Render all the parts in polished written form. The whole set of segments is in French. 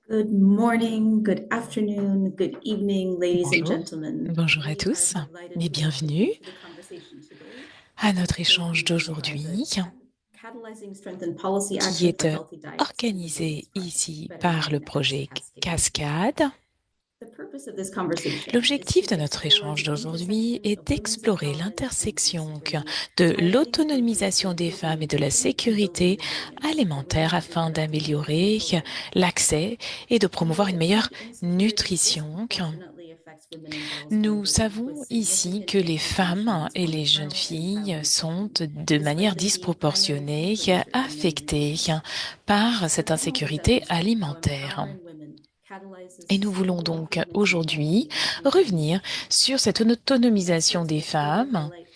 Good morning, good afternoon, good evening, ladies and Bonjour, gentlemen. bonjour à We are tous delighted et to welcome you bienvenue to the conversation today, à notre Stacey échange describes d'aujourd'hui as catalyzing strength and policy qui action est for healthy diets in the organisé Women's Project, ici better par le known as projet Cascade. Cascade. The purpose of this conversation is L'objectif to de notre explore échange the d'aujourd'hui intersection est of women's d'explorer empowerment and food l'intersection security, de highlighting strengths l'autonomisation in des local femmes et de la nutrition and building sécurité resilience that were alimentaire not afin indirectly linked to d'améliorer programming. l'accès et de We know promouvoir une that meilleure food insecurity nutrition. disproportionately affects women and girls Nous globally, with savons ici significant que les femmes implications et on les jeunes maternal and filles child sont nutrition, de manière despite them being primary food disproportionnée producers in many affectées regions. par Our cette panel insécurité examines how alimentaire. empowering women catalyzes Et nous voulons sustainable donc improvements in health aujourd'hui and healthy living. revenir sur cette autonomisation Experts des will further femmes highlight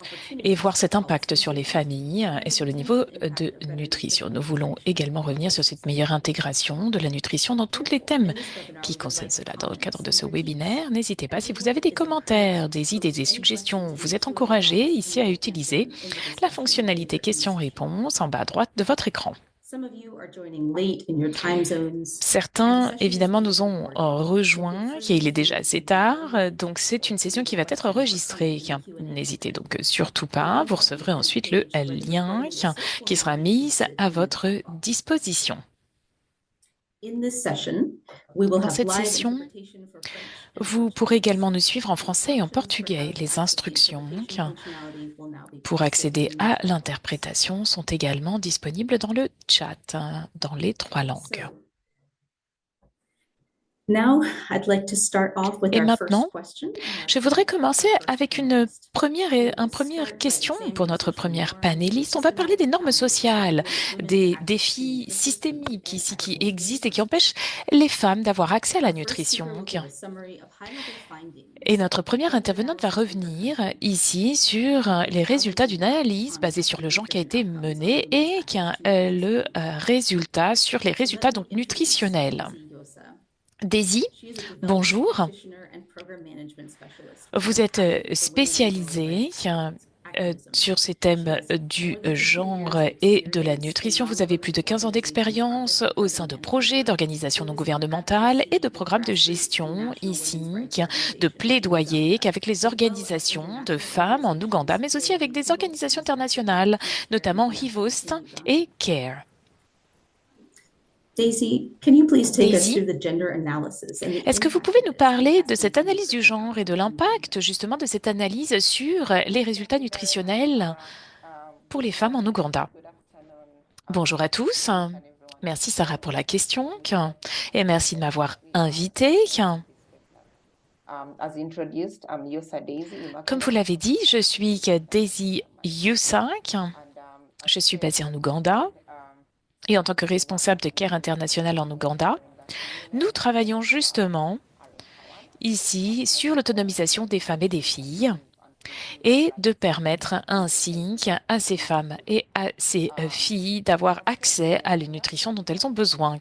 et opportunities voir for cet impact policy sur les improvement familles and et the sur le niveau potential de impact of better nutrition. Nous nutritional voulons connection également on revenir sur food cette meilleure security. intégration de la nutrition dans tous les Therefore, thèmes in this webinar, qui we would concernent like to cela. Dans le comment cadre de some ce critiques, webinaire, n'hésitez pas, and si we vous avez hope des is commentaires, encouraged des to idées, leave des any questions suggestions, in the vous êtes Q&A encouragés box, and ici we à will answer utiliser them in the la discussion fonctionnalité later in the session. questions-réponses en bas à droite de votre écran. Some of you are joining late in your time zones, and the Certains, session is évidemment, being nous ont recorded, so feel rejoints, free et to il est listen déjà to the assez tard, recording donc c'est or une queue session a qui va être question for comment enregistrée. in the Q&A N'hésitez function. donc surtout For pas, those vous of you recevrez who can ensuite le engage when the lien recording persists, we'll qui now sera mis introduce you à in the votre chat box. disposition. In this session, we will Dans have cette live session, interpretation for French and vous pourrez Portuguese. également nous suivre en français et en Instructions for how portugais. to Les access the instructions interpretation functionality will now be pour posted accéder in the à chat box. l'interprétation sont également disponibles dans le chat, dans les trois langues. So, now I'd like to start off with Et our first maintenant, question and our je voudrais keynote, commencer our first avec panelist. We will première start by question pour examining notre social première norms and the panéliste. On va parler systematic des normes challenges that sociales, limit women's des access to défis nutritious food systémiques and ici qui edible existent et qui information. empêchent les femmes d'avoir accès à la Our first speaker will nutrition. give a summary of high-level Et findings notre of première health intervenante va analysis in her revenir country ici sur and les how they résultats can d'une impact analyse on basée sur le genre qui a nutrition été outcomes on menée women's et qui access a to healthy food. résultat sur les So let résultats me donc introduce nutritionnels. Daisy Yosa. Daisy, She is a development bonjour. practitioner and program management specialist with Vous êtes Academy for Women and Girls spécialisé Registrations, Activism. sur ces She thèmes has du more than 15 genre years of et de la experience in nutrition. Vous avez plus de non-governmental 15 ans organization d'expérience project au program sein de management, projets, d'organisations non holistic gouvernementales et de advocacy with programmes de grassroots and gestion national women's ici, rights de organizations in plaidoyer Uganda, qu'avec les as well as organisations de international femmes en Ouganda, organizations mais aussi avec including des HIVOST organisations in South Sudan internationales, and CARE notamment International HIVOST in Uganda. et CARE. Daisy, can you please take us Daisy, through the gender analysis and the est-ce que vous impact pouvez of nous this on parler de cette Cascade's analyse du nutrition genre et de outcomes in l'impact Uganda? justement de cette analyse sur les résultats nutritionnels pour les femmes en Ouganda? Bonjour à tous. Merci Sarah pour la question et merci de m'avoir invitée. Comme vous l'avez dit, je suis Daisy Yusa. Je suis basée en Ouganda et en tant que responsable de CARE International en Ouganda, nous travaillons justement ici sur l'autonomisation des femmes et des filles et de permettre ainsi à ces femmes et à ces filles d'avoir accès à la nutrition dont elles ont besoin.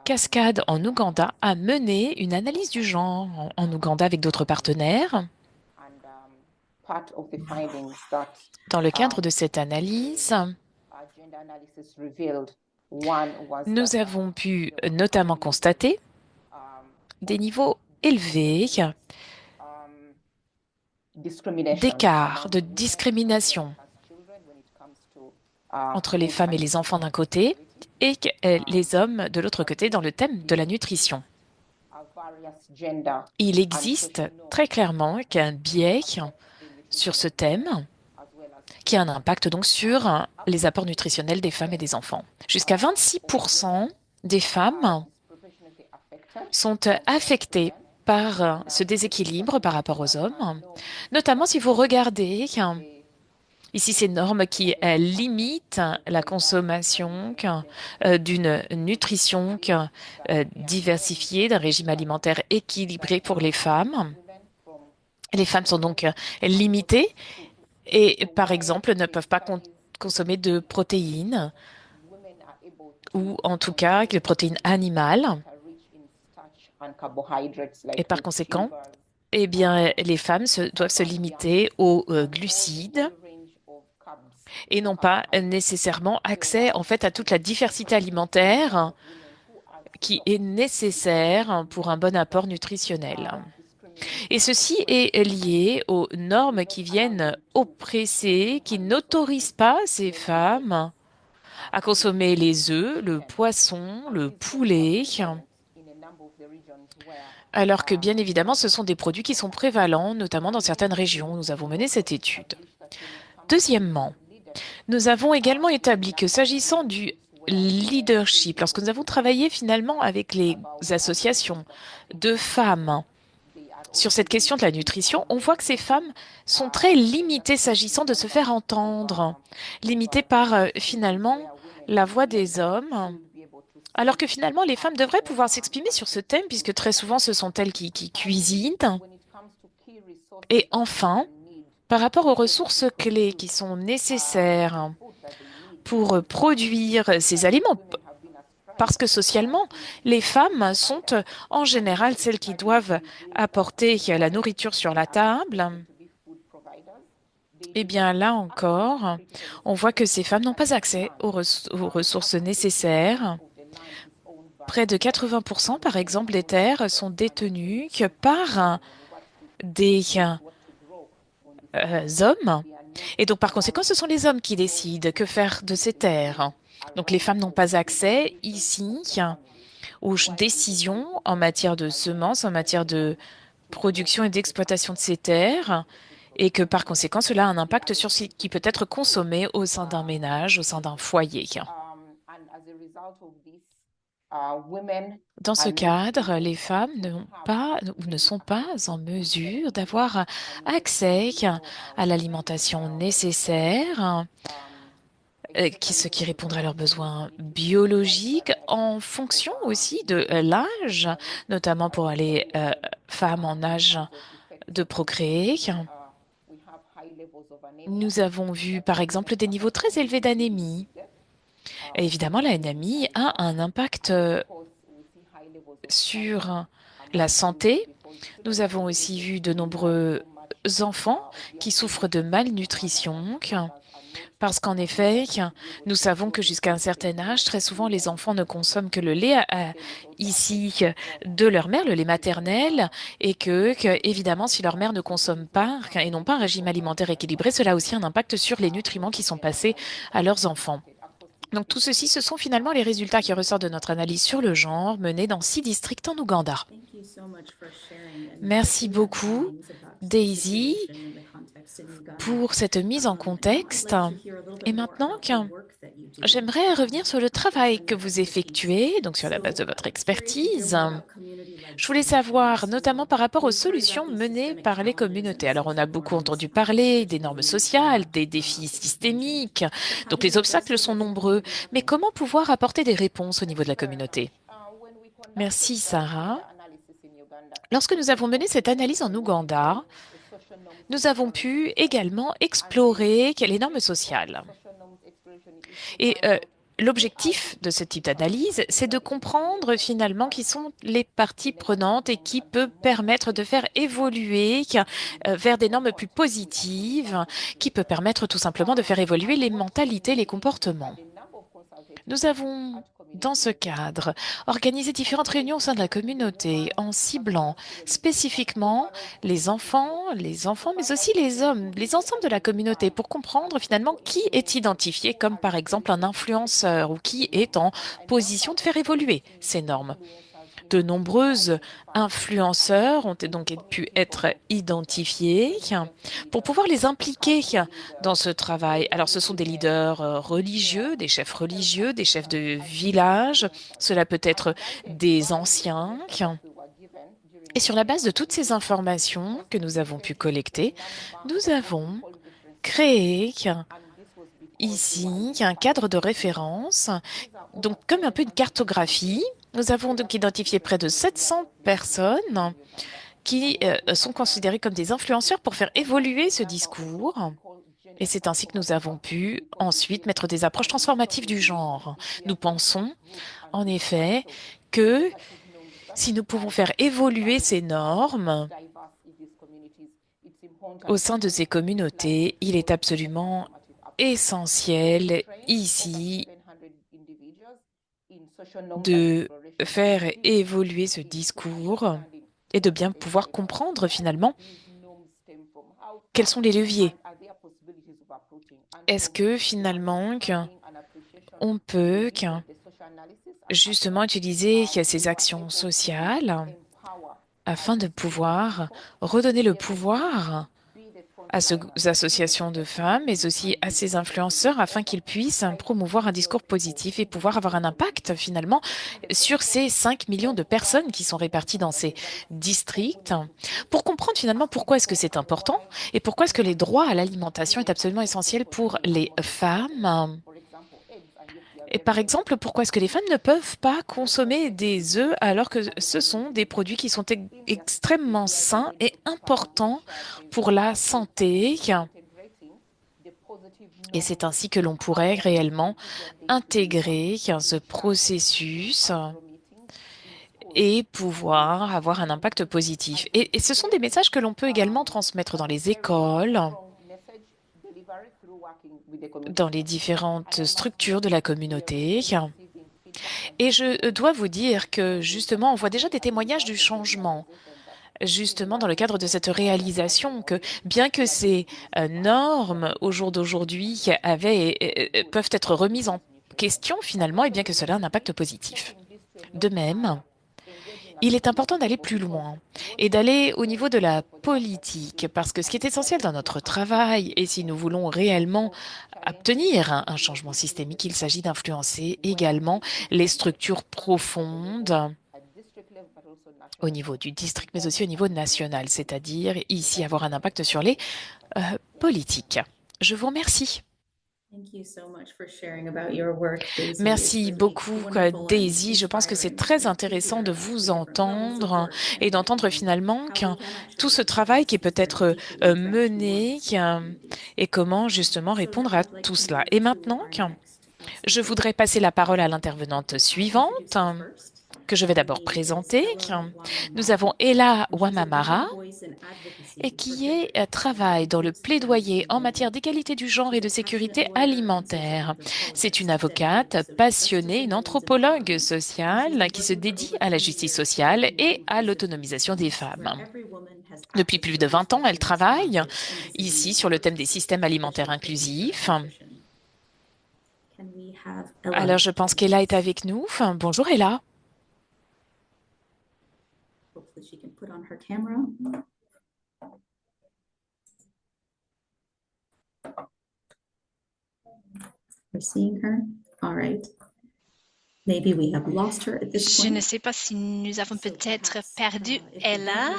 Cascade en Ouganda a mené une analyse du genre en Ouganda avec d'autres partenaires. Dans le cadre de cette analyse, nous avons pu notamment constater des niveaux élevés d'écart, de discrimination entre les femmes et les enfants d'un côté et les hommes de l'autre côté dans le thème de la nutrition. Il existe très clairement qu'un biais sur ce thème qui a un impact donc sur les apports nutritionnels des femmes et des enfants. Jusqu'à 26% des femmes sont affectées par ce déséquilibre par rapport aux hommes, notamment si vous regardez ici ces normes qui limitent la consommation d'une nutrition diversifiée, d'un régime alimentaire équilibré pour les femmes. Les femmes sont donc limitées et, par exemple, ne peuvent pas consommer de protéines ou en tout cas de protéines animales. Et par conséquent, eh bien, les femmes doivent se limiter aux glucides et n'ont pas nécessairement accès en fait à toute la diversité alimentaire qui est nécessaire pour un bon apport nutritionnel. Et ceci est lié aux normes qui viennent oppresser, qui n'autorisent pas ces femmes à consommer les œufs, le poisson, le poulet, alors que bien évidemment, ce sont des produits qui sont prévalents, notamment dans certaines régions. Nous avons mené cette étude. Deuxièmement, nous avons également établi que s'agissant du leadership, lorsque nous avons travaillé finalement avec les associations de femmes sur cette question de la nutrition, on voit que ces femmes sont très limitées s'agissant de se faire entendre, limitées par finalement la voix des hommes, alors que finalement les femmes devraient pouvoir s'exprimer sur ce thème puisque très souvent ce sont elles qui cuisinent. Et enfin, par rapport aux ressources clés qui sont nécessaires pour produire ces aliments, parce que socialement, les femmes sont en général celles qui doivent apporter la nourriture sur la table. Eh bien, là encore, on voit que ces femmes n'ont pas accès aux ressources nécessaires. Près de 80%, par exemple, des terres sont détenues que par des hommes. Et donc, par conséquent, ce sont les hommes qui décident que faire de ces terres. Donc, les femmes n'ont pas accès ici aux décisions en matière de semences, en matière de production et d'exploitation de ces terres, et que par conséquent, cela a un impact sur ce qui peut être consommé au sein d'un ménage, au sein d'un foyer. Dans ce cadre, les femmes n'ont pas ou ne sont pas en mesure d'avoir accès à l'alimentation nécessaire, ce qui répondra à leurs besoins biologiques en fonction aussi de l'âge, notamment pour les femmes en âge de procréer. Nous avons vu, par exemple, des niveaux très élevés d'anémie. Et évidemment, l'anémie a un impact sur la santé. Nous avons aussi vu de nombreux enfants qui souffrent de malnutrition, parce qu'en effet, nous savons que jusqu'à un certain âge, très souvent, les enfants ne consomment que le lait ici de leur mère, le lait maternel, et évidemment, si leur mère ne consomme pas et n'ont pas un régime alimentaire équilibré, cela a aussi un impact sur les nutriments qui sont passés à leurs enfants. Donc tout ceci, ce sont finalement les résultats qui ressortent de notre analyse sur le genre menée dans 6 districts en Ouganda. Merci beaucoup, Daisy, pour cette mise en contexte. Et maintenant, j'aimerais revenir sur le travail que vous effectuez, donc sur la base de votre expertise. Je voulais savoir, notamment par rapport aux solutions menées par les communautés. Alors, on a beaucoup entendu parler des normes sociales, des défis systémiques, donc les obstacles sont nombreux. Mais comment pouvoir apporter des réponses au niveau de la communauté? Merci, Sarah. Lorsque nous avons mené cette analyse en Ouganda, nous avons pu également explorer les normes sociales. Et l'objectif de ce type d'analyse, c'est de comprendre finalement qui sont les parties prenantes et qui peut permettre de faire évoluer vers des normes plus positives, qui peut permettre tout simplement de faire évoluer les mentalités, les comportements. Nous avons, dans ce cadre, organisé différentes réunions au sein de la communauté en ciblant spécifiquement les enfants, mais aussi les hommes, les ensembles de la communauté pour comprendre finalement qui est identifié comme par exemple un influenceur ou qui est en position de faire évoluer ces normes. De nombreuses influenceurs ont donc pu être identifiés pour pouvoir les impliquer dans ce travail. Alors, ce sont des leaders religieux, des chefs de village, cela peut être des anciens. Et sur la base de toutes ces informations que nous avons pu collecter, nous avons créé ici un cadre de référence, donc comme un peu une cartographie. Nous avons donc identifié près de 700 personnes qui sont considérées comme des influenceurs pour faire évoluer ce discours. Et c'est ainsi que nous avons pu ensuite mettre des approches transformatives du genre. Nous pensons, en effet, que si nous pouvons faire évoluer ces normes au sein de ces communautés, il est absolument essentiel ici de faire évoluer ce discours et de bien pouvoir comprendre finalement quels sont les leviers. Est-ce que finalement on peut justement utiliser ces actions sociales afin de pouvoir redonner le pouvoir à ces associations de femmes, mais aussi à ces influenceurs, afin qu'ils puissent promouvoir un discours positif et pouvoir avoir un impact finalement sur ces 5 millions de personnes qui sont réparties dans ces districts, pour comprendre finalement pourquoi est-ce que c'est important et pourquoi est-ce que les droits à l'alimentation est absolument essentiel pour les femmes. Et par exemple, pourquoi est-ce que les femmes ne peuvent pas consommer des œufs alors que ce sont des produits qui sont extrêmement sains et importants pour la santé? Et c'est ainsi que l'on pourrait réellement intégrer ce processus et pouvoir avoir un impact positif. Et ce sont des messages que l'on peut également transmettre dans les écoles, dans les différentes structures de la communauté. Et je dois vous dire que justement, on voit déjà des témoignages du changement, justement dans le cadre de cette réalisation que bien que ces normes au jour d'aujourd'hui peuvent être remises en question finalement, et bien que cela ait un impact positif. De même, il est important d'aller plus loin et d'aller au niveau de la politique, parce que ce qui est essentiel dans notre travail, et si nous voulons réellement obtenir un changement systémique, il s'agit d'influencer également les structures profondes au niveau du district, mais aussi au niveau national, c'est-à-dire ici avoir un impact sur les politiques. Je vous remercie. Merci beaucoup, Daisy. Je pense que c'est très intéressant de vous entendre et d'entendre finalement tout ce travail qui est peut-être mené et comment justement répondre à tout cela. Et maintenant, je voudrais passer la parole à l'intervenante suivante, que je vais d'abord présenter. Nous avons Ella Wamamara, et travaille dans le plaidoyer en matière d'égalité du genre et de sécurité alimentaire. C'est une avocate passionnée, une anthropologue sociale qui se dédie à la justice sociale et à l'autonomisation des femmes. Depuis plus de 20 ans, elle travaille ici sur le thème des systèmes alimentaires inclusifs. Alors, je pense qu'Ella est avec nous. Bonjour, Ella. We're seeing her. All right. Maybe we have lost her at this Je point. ne sais pas si nous avons peut-être perdu Ella.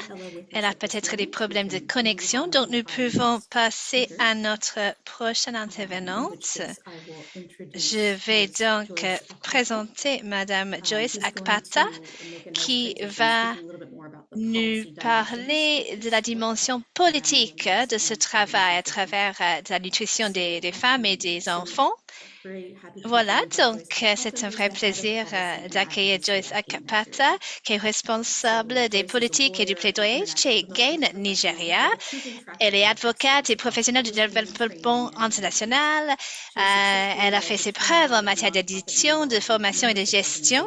Elle a peut-être des problèmes de connexion, donc nous pouvons passer à notre prochaine intervenante. Je vais donc présenter Madame Joyce Akpata, qui va nous parler de la dimension politique de ce travail à travers de la nutrition des femmes et des enfants. Voilà, donc c'est un vrai plaisir d'accueillir Joyce Akpata, qui est responsable des politiques et du plaidoyer chez GAIN Nigeria. Elle est avocate et professionnelle du développement international. Elle a fait ses preuves en matière d'édition, de formation et de gestion.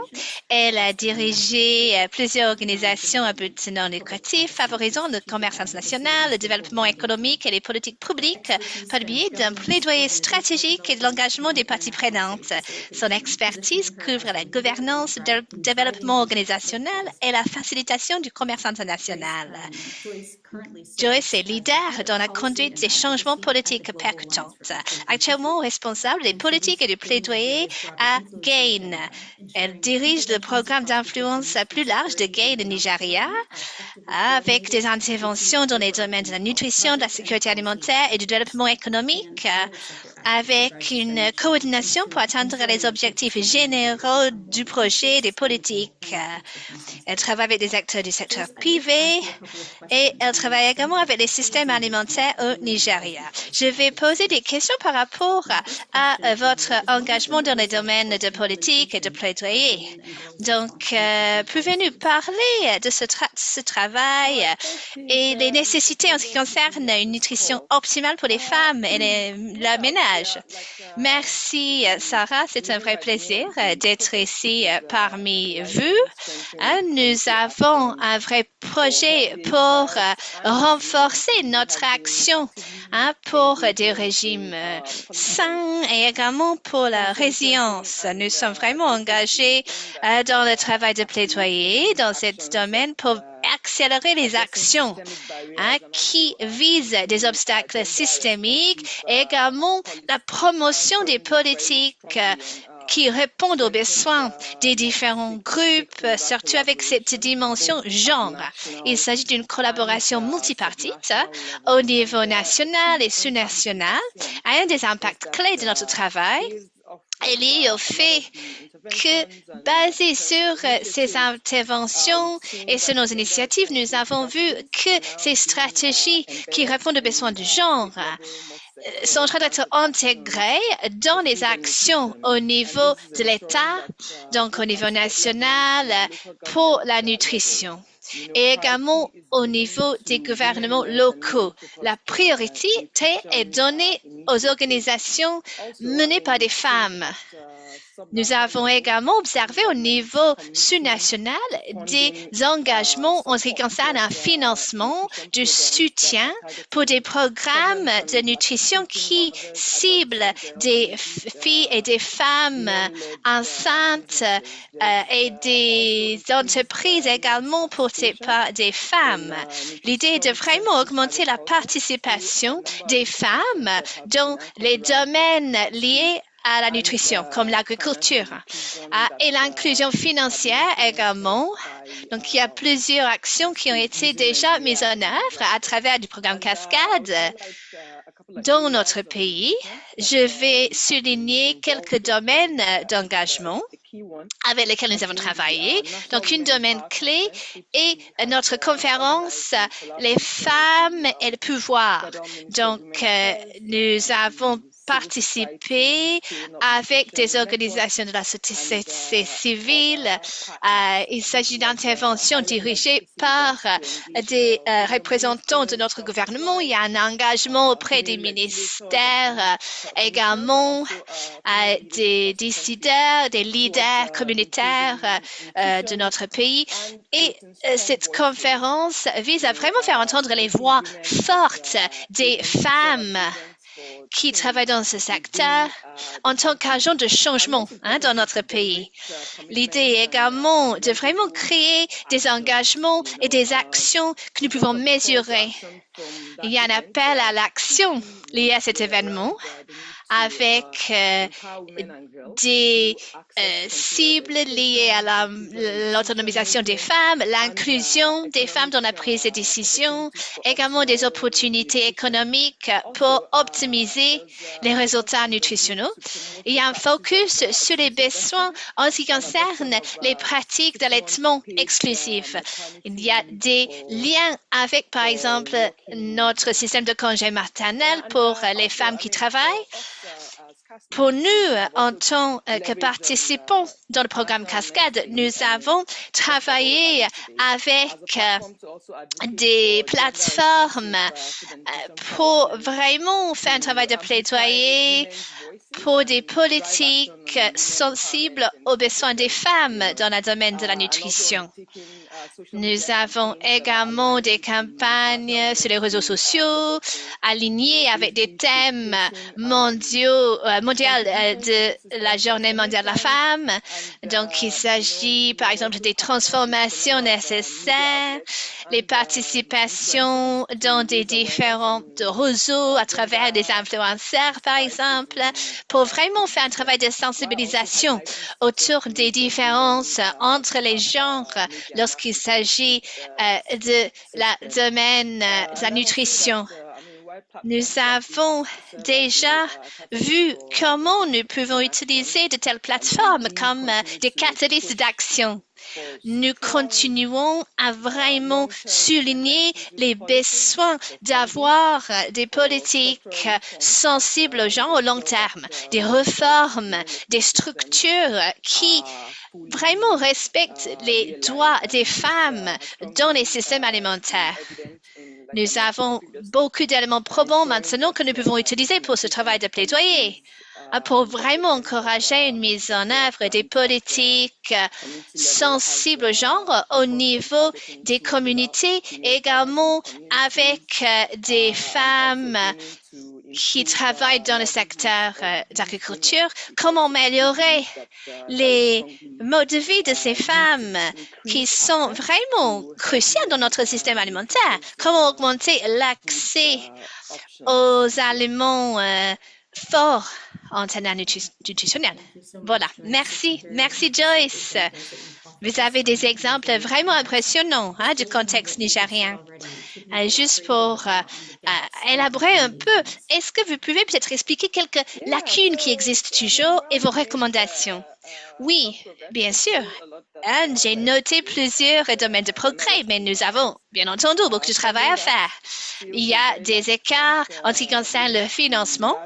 Elle a dirigé plusieurs organisations à but non lucratif, favorisant le commerce international, le développement économique et les politiques publiques par le biais d'un plaidoyer stratégique et de l'engagement des parties prenantes. Son expertise couvre la gouvernance, le développement organisationnel et la facilitation du commerce international. Joyce est leader dans la conduite des changements politiques percutants. Actuellement responsable des politiques et du plaidoyer à GAIN. Elle dirige le programme d'influence plus large de GAIN Nigeria avec des interventions dans les domaines de la nutrition, de la sécurité alimentaire et du développement économique, avec une coordination pour atteindre les objectifs généraux du projet des politiques. Elle travaille avec des acteurs du secteur privé et elle travaille également avec les systèmes alimentaires au Nigeria. Je vais poser des questions par rapport à votre engagement dans les domaines de politique et de plaidoyer. Donc, pouvez-nous parler de ce travail et les nécessités en ce qui concerne une nutrition optimale pour les femmes et le ménage? Merci, Sarah. C'est un vrai plaisir d'être ici parmi vous. Nous avons un vrai projet pour renforcer notre action pour des régimes sains et également pour la résilience. Nous sommes vraiment engagés dans le travail de plaidoyer dans ce domaine pour accélérer les actions qui visent des obstacles systémiques et également la promotion des politiques qui répondent aux besoins des différents groupes, surtout avec cette dimension genre. Il s'agit d'une collaboration multipartite au niveau national et sous-national. Un des impacts clés de notre travail est lié au fait que, basé sur ces interventions et sur nos initiatives, nous avons vu que ces stratégies qui répondent aux besoins du genre sont en train d'être intégrées dans les actions au niveau de l'État, donc au niveau national, pour la nutrition et également au niveau des gouvernements locaux. La priorité est donnée aux organisations menées par des femmes. Nous avons également observé au niveau sous-national des engagements en ce qui concerne un financement du soutien pour des programmes de nutrition qui ciblent des filles et des femmes enceintes et des entreprises également pour des femmes. L'idée est de vraiment augmenter la participation des femmes dans les domaines liés à la nutrition, comme l'agriculture, et l'inclusion financière également. Donc, il y a plusieurs actions qui ont été déjà mises en œuvre à travers du programme Cascade dans notre pays. Je vais souligner quelques domaines d'engagement avec lesquels nous avons travaillé. Donc, un domaine clé est notre conférence Les femmes et le pouvoir. Donc, nous avons participé avec des organisations de la société civile. Il s'agit d'interventions dirigées par des représentants de notre gouvernement. Il y a un engagement auprès des ministères, également des décideurs, des leaders communautaires de notre pays. Et cette conférence vise à vraiment faire entendre les voix fortes des femmes qui travaillent dans ce secteur en tant qu'agent de changement dans notre pays. L'idée est également de vraiment créer des engagements et des actions que nous pouvons mesurer. Il y a un appel à l'action lié à cet événement avec des cibles liées à l'autonomisation des femmes, l'inclusion des femmes dans la prise de décision, également des opportunités économiques pour optimiser les résultats nutritionnels. Il y a un focus sur les besoins en ce qui concerne les pratiques d'allaitement exclusif. Il y a des liens avec, par exemple, notre système de congé maternel pour les femmes qui travaillent. Pour nous, en tant que participants dans le programme Cascade, nous avons travaillé avec des plateformes pour vraiment faire un travail de plaidoyer pour des politiques sensibles aux besoins des femmes dans le domaine de la nutrition. Nous avons également des campagnes sur les réseaux sociaux alignées avec des thèmes mondiaux de la Journée mondiale de la femme. Donc, il s'agit, par exemple, des transformations nécessaires, les participations dans des différents réseaux à travers des influenceurs, par exemple, pour vraiment faire un travail de sensibilisation autour des différences entre les genres lorsqu'il s'agit de la domaine de la nutrition. Nous avons déjà vu comment nous pouvons utiliser de telles plateformes comme des catalystes d'action. Nous continuons à vraiment souligner les besoins d'avoir des politiques sensibles aux gens au long terme, des réformes, des structures qui vraiment respectent les droits des femmes dans les systèmes alimentaires. Nous avons beaucoup d'éléments probants maintenant que nous pouvons utiliser pour ce travail de plaidoyer, pour vraiment encourager une mise en œuvre des politiques sensibles au genre au niveau des communautés et également avec des femmes qui travaillent dans le secteur d'agriculture, comment améliorer les modes de vie de ces femmes qui sont vraiment cruciales dans notre système alimentaire, comment augmenter l'accès aux aliments forts en termes nutritionnels. Voilà, merci Joyce. Vous avez des exemples vraiment impressionnants du contexte nigérien. Juste pour élaborer un peu, est-ce que vous pouvez peut-être expliquer quelques lacunes qui existent toujours et vos recommandations? Oui, bien sûr. J'ai noté plusieurs domaines de progrès, mais nous avons, bien entendu, beaucoup de travail à faire. Il y a des écarts en ce qui concerne le financement.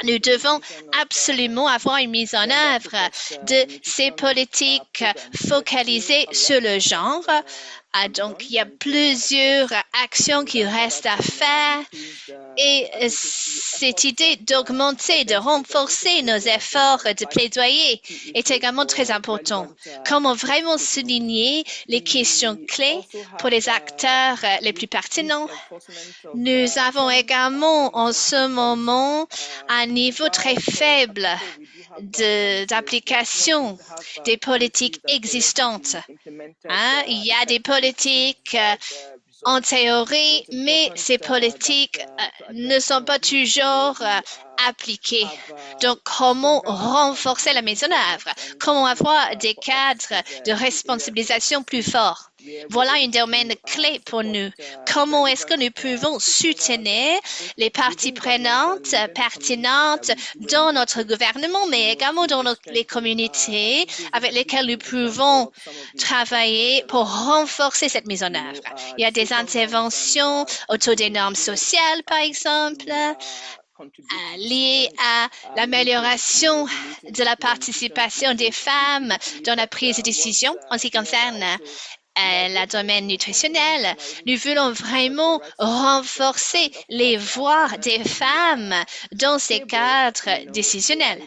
Nous devons absolument avoir une mise en œuvre de ces politiques focalisées sur le genre. Donc, il y a plusieurs actions qui restent à faire et cette idée d'augmenter, de renforcer nos efforts de plaidoyer est également très important. Comment vraiment souligner les questions clés pour les acteurs les plus pertinents? Nous avons également en ce moment un niveau très faible d'application des politiques existantes. Il y a des politiques en théorie, mais ces politiques ne sont pas toujours appliquées. Donc, comment renforcer la mise en œuvre? Comment avoir des cadres de responsabilisation plus forts? Voilà un domaine clé pour nous. Comment est-ce que nous pouvons soutenir les parties prenantes pertinentes dans notre gouvernement, mais également dans les communautés avec lesquelles nous pouvons travailler pour renforcer cette mise en œuvre? Il y a des interventions autour des normes sociales, par exemple, liées à l'amélioration de la participation des femmes dans la prise de décision en ce qui concerne le domaine nutritionnel. Nous voulons vraiment renforcer les voix des femmes dans ces cadres décisionnels.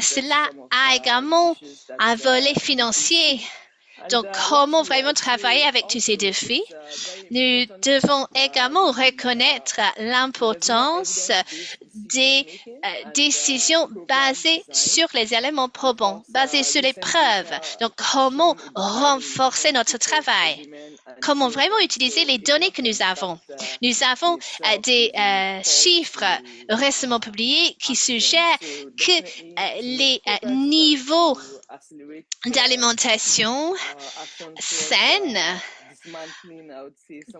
Cela a également un volet financier. Donc, comment vraiment travailler avec tous ces défis? Nous devons également reconnaître l'importance des décisions basées sur les éléments probants, basées sur les preuves. Donc, comment renforcer notre travail? Comment vraiment utiliser les données que nous avons? Nous avons des chiffres récemment publiés qui suggèrent que les niveaux d'alimentation saine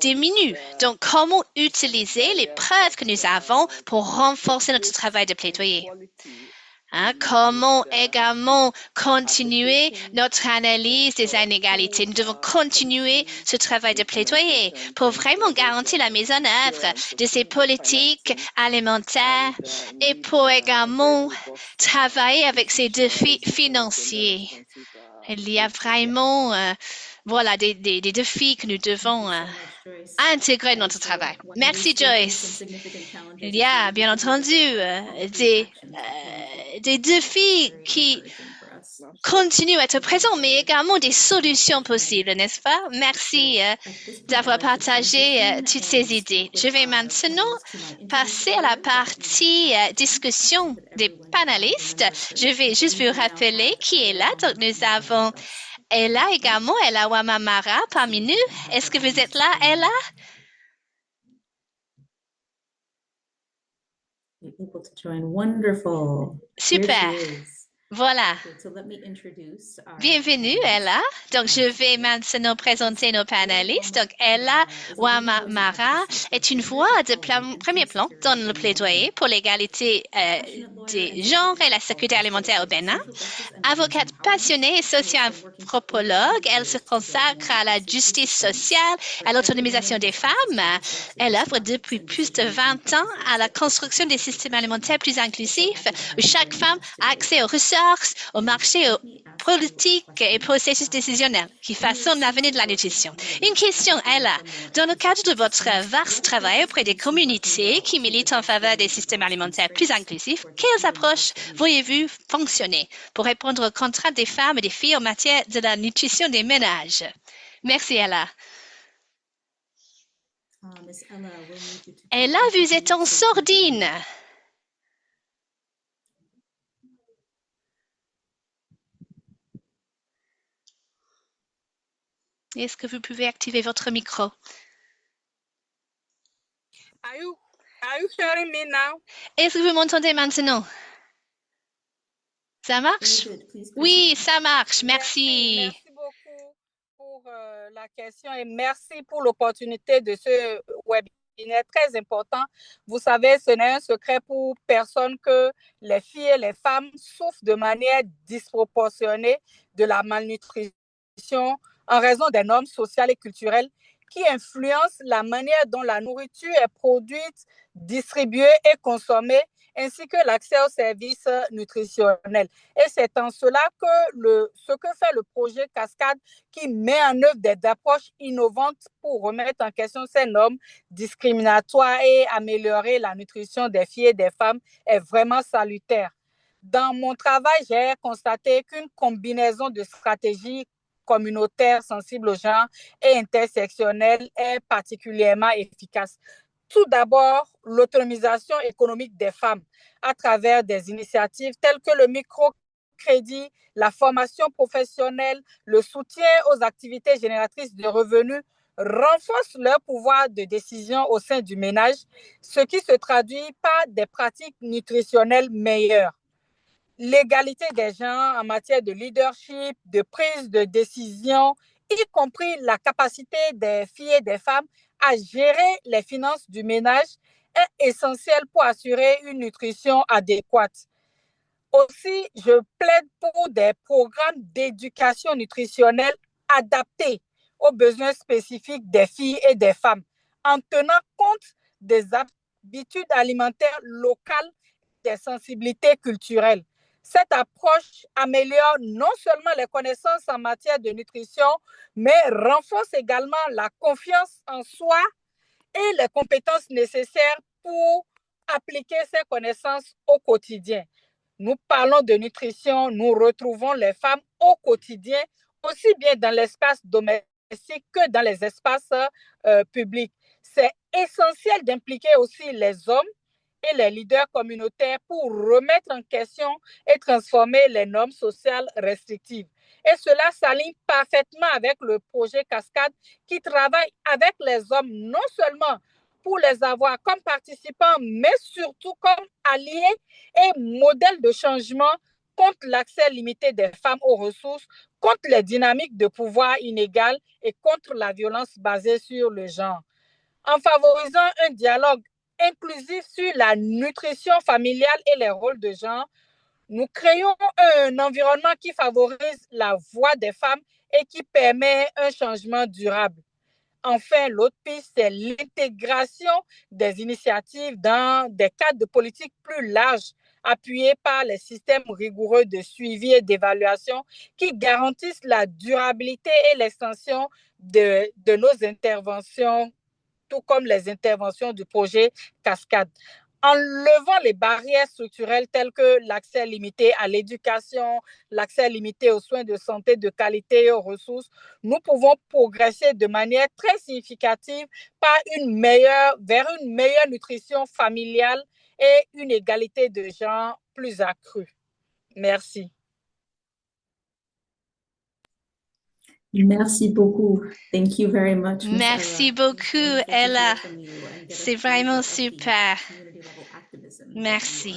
diminue. Donc, comment utiliser les preuves que nous avons pour renforcer notre travail de plaidoyer? Comment également continuer notre analyse des inégalités. Nous devons continuer ce travail de plaidoyer pour vraiment garantir la mise en œuvre de ces politiques alimentaires et pour également travailler avec ces défis financiers. Il y a vraiment voilà, des défis que nous devons intégrer dans notre travail. Merci, Joyce. Il y a, bien entendu, des défis qui continuent à être présents, mais également des solutions possibles, n'est-ce pas? Merci d'avoir partagé toutes ces idées. Je vais maintenant passer à la partie discussion des panélistes. Je vais juste vous rappeler qui est là. Donc, nous avons Ella également, Ella Wamamara parmi nous. Est-ce que vous êtes là, Ella? Able to join. Wonderful. Super. Voilà. Good. So let me introduce our Bienvenue, Ella. Donc, je vais maintenant présenter nos panélistes. Donc, Ella Wamamara est une voix de premier plan dans le plaidoyer pour l'égalité des genres et la sécurité alimentaire au Bénin. Avocate passionnée et socio-anthropologue, elle se consacre à la justice sociale, à l'autonomisation des femmes. Elle œuvre depuis plus de 20 ans à la construction des systèmes alimentaires plus inclusifs, où chaque femme a accès aux ressources, au marché, aux politiques et processus décisionnels qui façonnent l'avenir de la nutrition. Une question, Ella. Dans le cadre de votre vaste travail auprès des communautés qui militent en faveur des systèmes alimentaires plus inclusifs, quelles approches voyez-vous fonctionner pour répondre aux contraintes des femmes et des filles en matière de la nutrition des ménages? Merci, Ella. Ella, vous êtes en sourdine. Est-ce que vous pouvez activer votre micro? Are you hearing me now? Est-ce que vous m'entendez maintenant? Ça marche? Oui, ça marche. Merci. Merci beaucoup pour la question et merci pour l'opportunité de ce webinaire très important. Vous savez, ce n'est un secret pour personne que les filles et les femmes souffrent de manière disproportionnée de la malnutrition en raison des normes sociales et culturelles qui influencent la manière dont la nourriture est produite, distribuée et consommée, ainsi que l'accès aux services nutritionnels. Et c'est en cela que ce que fait le projet Cascade, qui met en œuvre des approches innovantes pour remettre en question ces normes discriminatoires et améliorer la nutrition des filles et des femmes, est vraiment salutaire. Dans mon travail, j'ai constaté qu'une combinaison de stratégies communautaires sensibles au genre et intersectionnelles est particulièrement efficace. Tout d'abord, l'autonomisation économique des femmes à travers des initiatives telles que le microcrédit, la formation professionnelle, le soutien aux activités génératrices de revenus renforce leur pouvoir de décision au sein du ménage, ce qui se traduit par des pratiques nutritionnelles meilleures. L'égalité des genres en matière de leadership, de prise de décision, y compris la capacité des filles et des femmes à gérer les finances du ménage, est essentielle pour assurer une nutrition adéquate. Aussi, je plaide pour des programmes d'éducation nutritionnelle adaptés aux besoins spécifiques des filles et des femmes, en tenant compte des habitudes alimentaires locales et des sensibilités culturelles. Cette approche améliore non seulement les connaissances en matière de nutrition, mais renforce également la confiance en soi et les compétences nécessaires pour appliquer ces connaissances au quotidien. Nous parlons de nutrition, nous retrouvons les femmes au quotidien, aussi bien dans l'espace domestique que dans les espaces publics. C'est essentiel d'impliquer aussi les hommes et les leaders communautaires pour remettre en question et transformer les normes sociales restrictives. Et cela s'aligne parfaitement avec le projet Cascade qui travaille avec les hommes non seulement pour les avoir comme participants, mais surtout comme alliés et modèles de changement contre l'accès limité des femmes aux ressources, contre les dynamiques de pouvoir inégales et contre la violence basée sur le genre. En favorisant un dialogue inclusif sur la nutrition familiale et les rôles de genre, nous créons un environnement qui favorise la voix des femmes et qui permet un changement durable. Enfin, l'autre piste, c'est l'intégration des initiatives dans des cadres de politique plus larges, appuyés par les systèmes rigoureux de suivi et d'évaluation qui garantissent la durabilité et l'extension de nos interventions, tout comme les interventions du projet Cascade. En levant les barrières structurelles telles que l'accès limité à l'éducation, l'accès limité aux soins de santé de qualité et aux ressources, nous pouvons progresser de manière très significative vers une meilleure nutrition familiale et une égalité de genre plus accrue. Merci. Merci beaucoup. Thank you very much. Merci beaucoup, Ella. C'est vraiment super. Merci.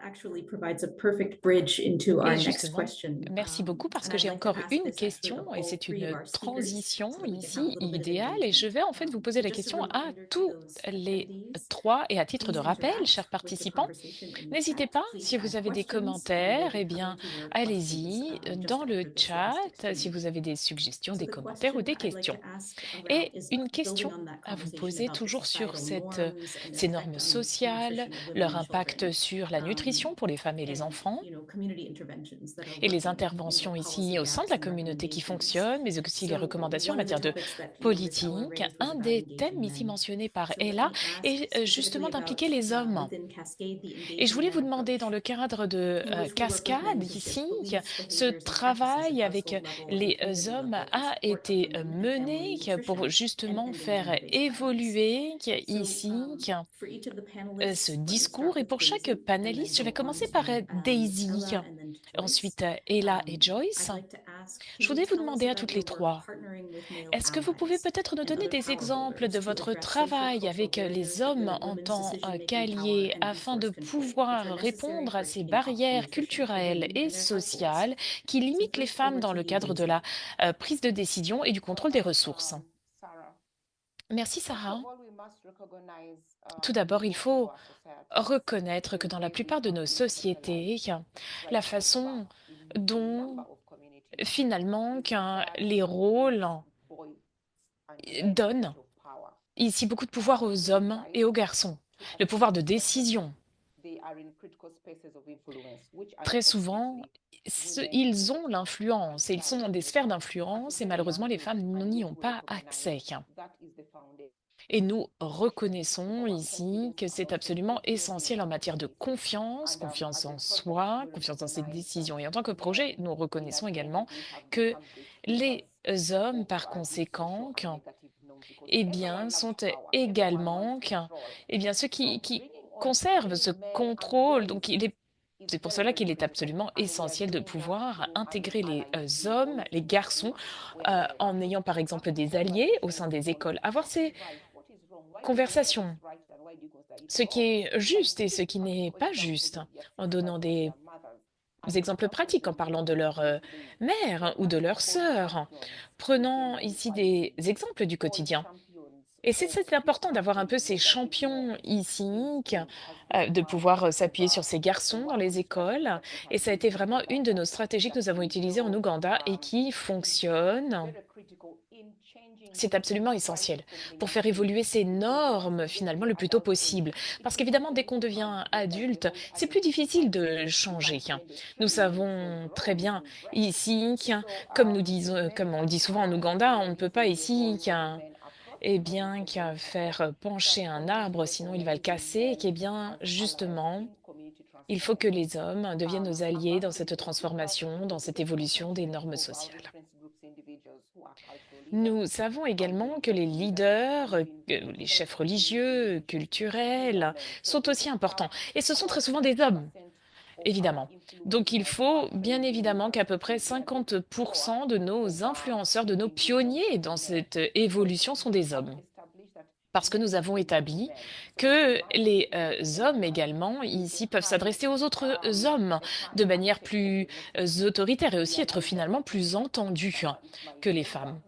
actually provides a perfect bridge into our Et next justement, question. merci beaucoup parce And que I'd j'ai like to encore ask une this actually of question et all c'est three of une our speakers transition so that we can have a ici little bit of idéale et je engagement. vais en fait vous poser So la just a question à reminder to tous those les attendees, trois et à titre de please rappel, chers interact with the participants, conversation in the n'hésitez chat. pas, Please si vous add avez des questions, and we'll commentaires, be eh bien, coming to your questions allez-y just dans le after this chat last si vous exchange. avez des suggestions, So des the commentaires ou question des I'd like to questions. ask around Et is une building question on that à vous conversation poser about the toujours sur societal norms and ces effect normes on sociales, nutrition of women leur and impact children. sur la nutrition pour les femmes et les And, enfants, community interventions that are et les working, interventions policy ici au sein de gaps la and communauté qui recommendations. fonctionnent, mais aussi les So recommandations en one of the matière de topics that, this hour politique. raised was Un about des thèmes engaging ici men. mentionnés par So let Ella me ask est justement specifically about d'impliquer les hommes. within Cascade, the Et je engaging voulais men vous demander, dans approach, le cadre de in which we work with men Cascade, to shift ici, beliefs, ce behaviors, and practices at travail avec household level and les community hommes level in a support of été women and family mené pour nutrition and justement ending faire gender-based violence. évoluer So, ici for each of the ce panelists, let me discours. start Et with pour chaque Daisy and then panéliste, je vais go on commencer to par Daisy, Ella and then to Joyce. ensuite Ella et Joyce. I'd like to ask, Je can you voudrais vous tell us demander à about toutes your les work trois, partnering with male est-ce que vous pouvez allies peut-être nous and donner other des power exemples de holders to votre address social travail cultural avec les barriers that hommes limit en women's tant decision-making power qu'alliés and afin de resource control, which are pouvoir necessary répondre à for ces taking thoughtful barrières nutrition for culturelles women et and their households? sociales qui So limitent les first, femmes over dans to le you, cadre de Daisy. la prise de décision et du contrôle des ressources? Merci Sarah. Tout d'abord, il faut reconnaître que dans la plupart de nos sociétés, la façon dont finalement les rôles donnent ici beaucoup de pouvoir aux hommes et aux garçons, le pouvoir de décision. Très souvent, ils ont l'influence et ils sont dans des sphères d'influence et malheureusement les femmes n'y ont pas accès. Et nous reconnaissons ici que c'est absolument essentiel en matière de confiance, confiance en soi, confiance dans ses décisions. Et en tant que projet, nous reconnaissons également que les hommes, par conséquent, eh bien, sont également eh bien, ceux qui conservent ce contrôle. Donc, c'est pour cela qu'il est absolument essentiel de pouvoir intégrer les hommes, les garçons, en ayant par exemple des alliés au sein des écoles, avoir ces conversations, ce qui est juste et ce qui n'est pas juste, en donnant des exemples pratiques, en parlant de leur mère ou de leur sœur, prenant ici des exemples du quotidien. Et c'est important d'avoir un peu ces champions ici, de pouvoir s'appuyer sur ces garçons dans les écoles. Et ça a été vraiment une de nos stratégies que nous avons utilisées en Ouganda et qui fonctionne. C'est absolument essentiel pour faire évoluer ces normes finalement le plus tôt possible. Parce qu'évidemment, dès qu'on devient adulte, c'est plus difficile de changer. Nous savons très bien ici, comme nous disons, comme on le dit souvent en Ouganda, on ne peut pas ici eh bien, qu'à faire pencher un arbre, sinon il va le casser, et qu'eh bien, justement, il faut que les hommes deviennent nos alliés dans cette transformation, dans cette évolution des normes sociales. Nous savons également que les leaders, que les chefs religieux, culturels, sont aussi importants. Et ce sont très souvent des hommes, évidemment. Donc il faut bien évidemment qu'à peu près 50% de nos influenceurs, de nos pionniers dans cette évolution sont des hommes. Parce que nous avons établi que les hommes également, ici, peuvent s'adresser aux autres hommes de manière plus autoritaire et aussi être finalement plus entendus que les femmes.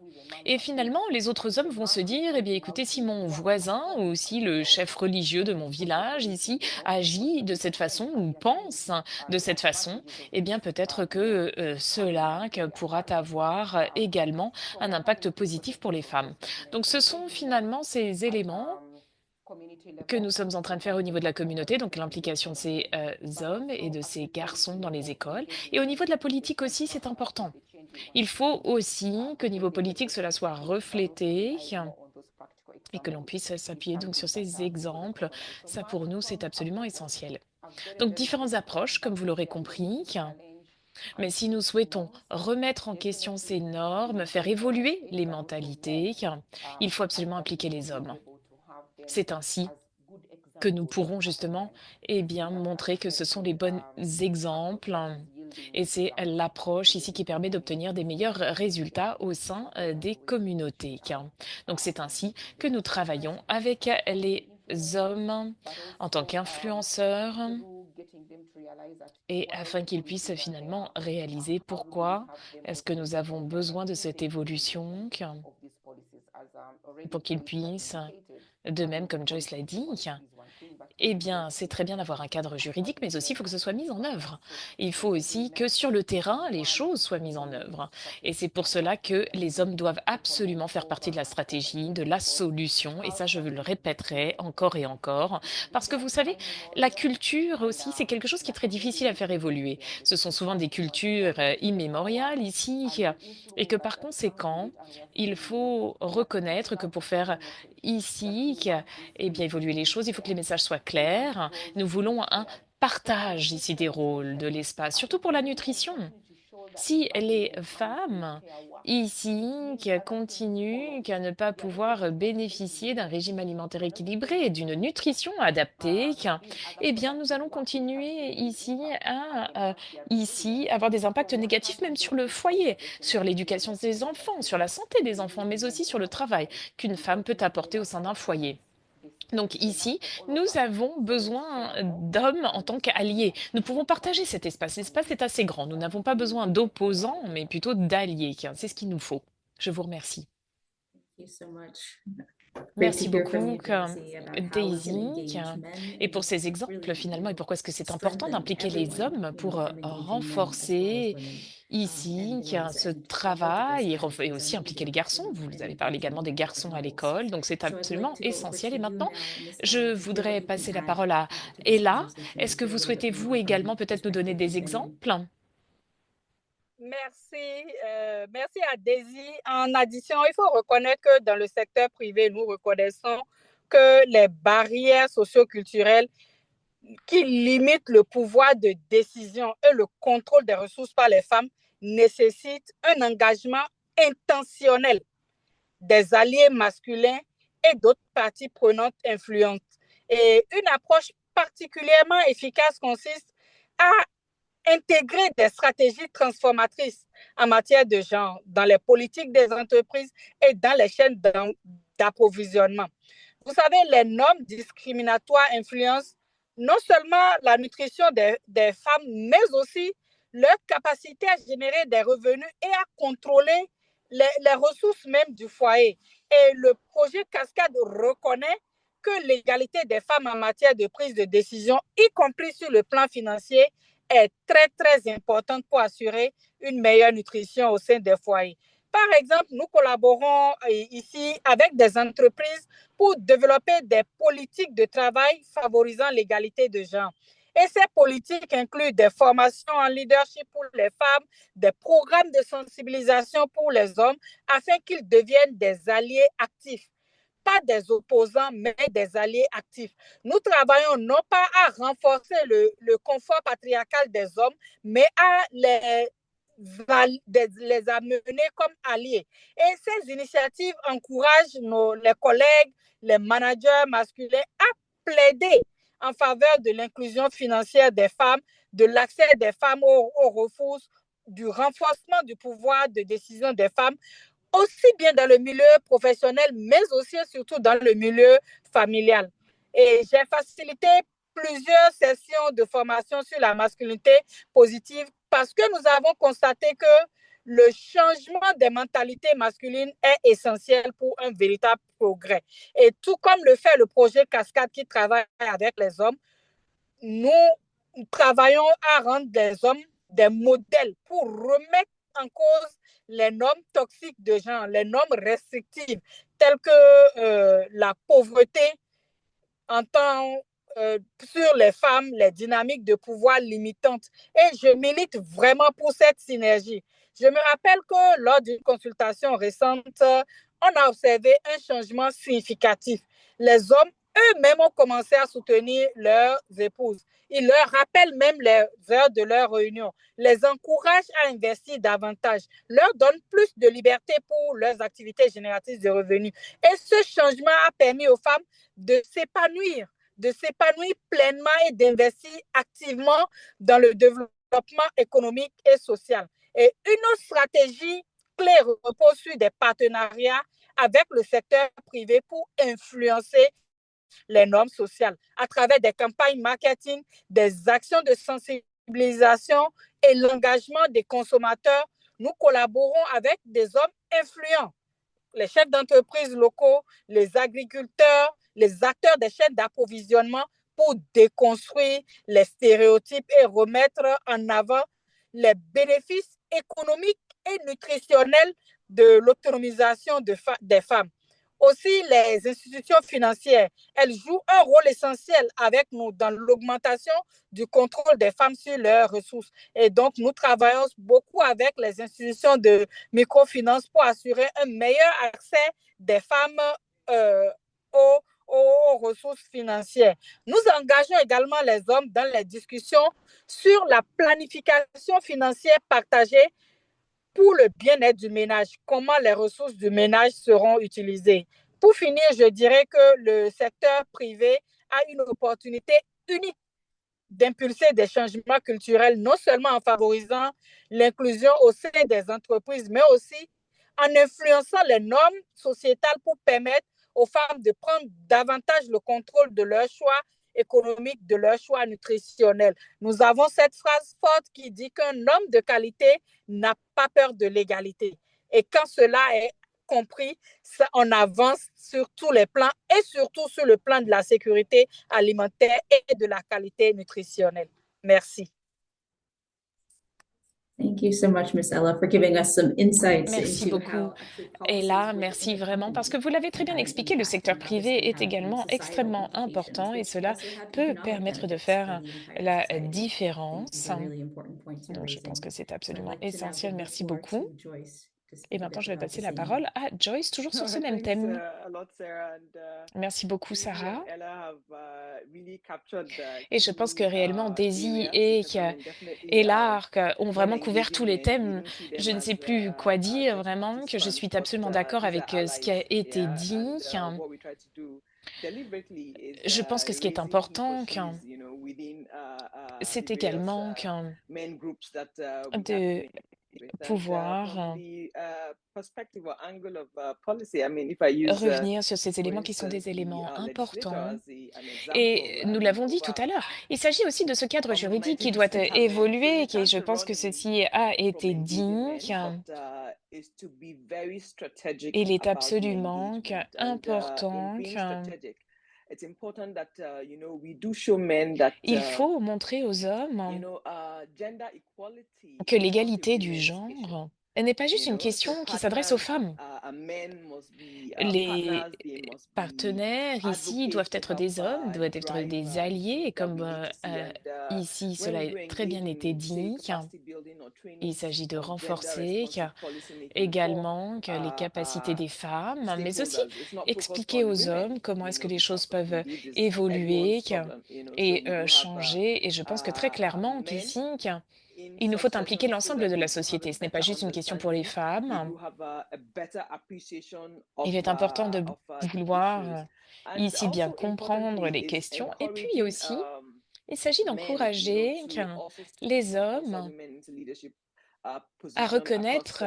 Et finalement, les autres hommes vont se dire, eh bien, écoutez, si mon voisin ou si le chef religieux de mon village ici agit de cette façon ou pense de cette façon, eh bien, peut-être que cela pourra avoir également un impact positif pour les femmes. Donc, ce sont finalement ces éléments que nous sommes en train de faire au niveau de la communauté, donc l'implication de ces hommes et de ces garçons dans les écoles. Et au niveau de la politique aussi, c'est important. Il faut aussi qu'au niveau politique, cela soit reflété et que l'on puisse s'appuyer donc sur ces exemples. Ça, pour nous, c'est absolument essentiel. Donc, différentes approches, comme vous l'aurez compris. Mais si nous souhaitons remettre en question ces normes, faire évoluer les mentalités, il faut absolument impliquer les hommes. C'est ainsi que nous pourrons justement eh bien, montrer que ce sont les bons exemples. Et c'est l'approche ici qui permet d'obtenir des meilleurs résultats au sein des communautés. Donc c'est ainsi que nous travaillons avec les hommes en tant qu'influenceurs et afin qu'ils puissent finalement réaliser pourquoi est-ce que nous avons besoin de cette évolution, pour qu'ils puissent, de même comme Joyce l'a dit, eh bien, c'est très bien d'avoir un cadre juridique, mais aussi il faut que ce soit mis en œuvre. Il faut aussi que sur le terrain, les choses soient mises en œuvre. Et c'est pour cela que les hommes doivent absolument faire partie de la stratégie, de la solution. Et ça, je le répéterai encore et encore. Parce que vous savez, la culture aussi, c'est quelque chose qui est très difficile à faire évoluer. Ce sont souvent des cultures immémoriales ici. Et que par conséquent, il faut reconnaître que pour faire ici, eh bien, évoluer les choses, il faut que les messages soient clairs. Nous voulons un partage ici des rôles, de l'espace, surtout pour la nutrition. Si les femmes ici qui continuent à ne pas pouvoir bénéficier d'un régime alimentaire équilibré et d'une nutrition adaptée, eh bien, nous allons continuer ici à ici avoir des impacts négatifs même sur le foyer, sur l'éducation des enfants, sur la santé des enfants, mais aussi sur le travail qu'une femme peut apporter au sein d'un foyer. Donc ici, nous avons besoin d'hommes en tant qu'alliés. Nous pouvons partager cet espace. L'espace est assez grand. Nous n'avons pas besoin d'opposants, mais plutôt d'alliés. C'est ce qu'il nous faut. Je vous remercie. Merci beaucoup, Daisy, et pour ces exemples finalement, et pourquoi est-ce que c'est important d'impliquer les hommes pour renforcer ici ce travail et aussi impliquer les garçons. Vous avez parlé également des garçons à l'école, donc c'est absolument essentiel. Et maintenant, je voudrais passer la parole à Ella. Est-ce que vous souhaitez, vous également, peut-être nous donner des exemples? Merci à Daisy. En addition, il faut reconnaître que dans le secteur privé, nous reconnaissons que les barrières socioculturelles qui limitent le pouvoir de décision et le contrôle des ressources par les femmes nécessitent un engagement intentionnel des alliés masculins et d'autres parties prenantes influentes. Et une approche particulièrement efficace consiste à intégrer des stratégies transformatrices en matière de genre dans les politiques des entreprises et dans les chaînes d'approvisionnement. Vous savez, les normes discriminatoires influencent non seulement la nutrition des femmes, mais aussi leur capacité à générer des revenus et à contrôler les ressources même du foyer. Et le projet Cascade reconnaît que l'égalité des femmes en matière de prise de décision, y compris sur le plan financier, est très, très importante pour assurer une meilleure nutrition au sein des foyers. Par exemple, nous collaborons ici avec des entreprises pour développer des politiques de travail favorisant l'égalité de genre. Et ces politiques incluent des formations en leadership pour les femmes, des programmes de sensibilisation pour les hommes, afin qu'ils deviennent des alliés actifs. Pas des opposants, mais des alliés actifs. Nous travaillons non pas à renforcer le confort patriarcal des hommes, mais à les amener comme alliés. Et ces initiatives encouragent les collègues, les managers masculins à plaider en faveur de l'inclusion financière des femmes, de l'accès des femmes aux ressources, du renforcement du pouvoir de décision des femmes, aussi bien dans le milieu professionnel, mais aussi et surtout dans le milieu familial. Et j'ai facilité plusieurs sessions de formation sur la masculinité positive parce que nous avons constaté que le changement des mentalités masculines est essentiel pour un véritable progrès. Et tout comme le fait le projet Cascade qui travaille avec les hommes, nous travaillons à rendre les hommes des modèles pour remettre en cause les normes toxiques de genre, les normes restrictives, telles que la pauvreté en temps sur les femmes, les dynamiques de pouvoir limitantes. Et je milite vraiment pour cette synergie. Je me rappelle que lors d'une consultation récente, on a observé un changement significatif. Les hommes eux-mêmes ont commencé à soutenir leurs épouses. Ils leur rappellent même les heures de leur réunion, les encouragent à investir davantage, leur donnent plus de liberté pour leurs activités génératrices de revenus. Et ce changement a permis aux femmes de s'épanouir pleinement et d'investir activement dans le développement économique et social. Et une autre stratégie clé repose sur des partenariats avec le secteur privé pour influencer les normes sociales à travers des campagnes marketing, des actions de sensibilisation et l'engagement des consommateurs. Nous collaborons avec des hommes influents, les chefs d'entreprise locaux, les agriculteurs, les acteurs des chaînes d'approvisionnement pour déconstruire les stéréotypes et remettre en avant les bénéfices économiques et nutritionnels de l'autonomisation des femmes. Aussi, les institutions financières, elles jouent un rôle essentiel avec nous dans l'augmentation du contrôle des femmes sur leurs ressources. Et donc, nous travaillons beaucoup avec les institutions de microfinance pour assurer un meilleur accès des femmes euh, aux, aux ressources financières. Nous engageons également les hommes dans les discussions sur la planification financière partagée pour le bien-être du ménage, comment les ressources du ménage seront utilisées. Pour finir, je dirais que le secteur privé a une opportunité unique d'impulser des changements culturels, non seulement en favorisant l'inclusion au sein des entreprises, mais aussi en influençant les normes sociétales pour permettre aux femmes de prendre davantage le contrôle de leurs choix économiques, de leurs choix nutritionnels. Nous avons cette phrase forte qui dit qu'un homme de qualité n'a pas peur de l'égalité. Et quand cela est compris, on avance sur tous les plans et surtout sur le plan de la sécurité alimentaire et de la qualité nutritionnelle. Merci. Thank you so much, Miss Ella, for giving us some insights Merci into beaucoup. how actually Et policies là, within merci the vraiment parce que company vous l'avez très can bien have an expliqué, le impact secteur and how this privé can est have également societal extrêmement implications, important et which cela also have peut economic permettre de benefits for faire the entire la society. I think différence. these are really important points you're Donc, je pense raising. que c'est So I'd absolument like to now essentiel. give the Merci floor beaucoup. to Joyce to Et speak a maintenant, bit je vais about passer the la same. parole à Joyce, toujours sur ce même thème. Merci beaucoup, Sarah. Et je pense que réellement, Daisy et Lark ont vraiment couvert tous les thèmes. Je ne sais plus quoi dire vraiment, que je suis absolument d'accord avec ce qui a été dit. Je pense que ce qui est important, c'est également de pouvoir revenir sur ces éléments qui sont des éléments importants. Et nous l'avons dit tout à l'heure, il s'agit aussi de ce cadre juridique qui doit évoluer, et je pense que ceci a été dit. Il est absolument important qu'il faut montrer aux hommes que l'égalité du genre n'est pas juste une question qui s'adresse aux femmes. Les partenaires ici doivent être des hommes, doivent être des alliés, et comme ici cela a très bien été dit, il s'agit de renforcer également que les capacités des femmes, mais aussi expliquer aux hommes comment est-ce que les choses peuvent évoluer et changer. Et je pense que très clairement qu'ici, il nous faut impliquer l'ensemble de la société. Ce n'est pas juste une question pour les femmes. Il est important de vouloir ici bien comprendre les questions. Et puis aussi, il s'agit d'encourager les hommes à reconnaître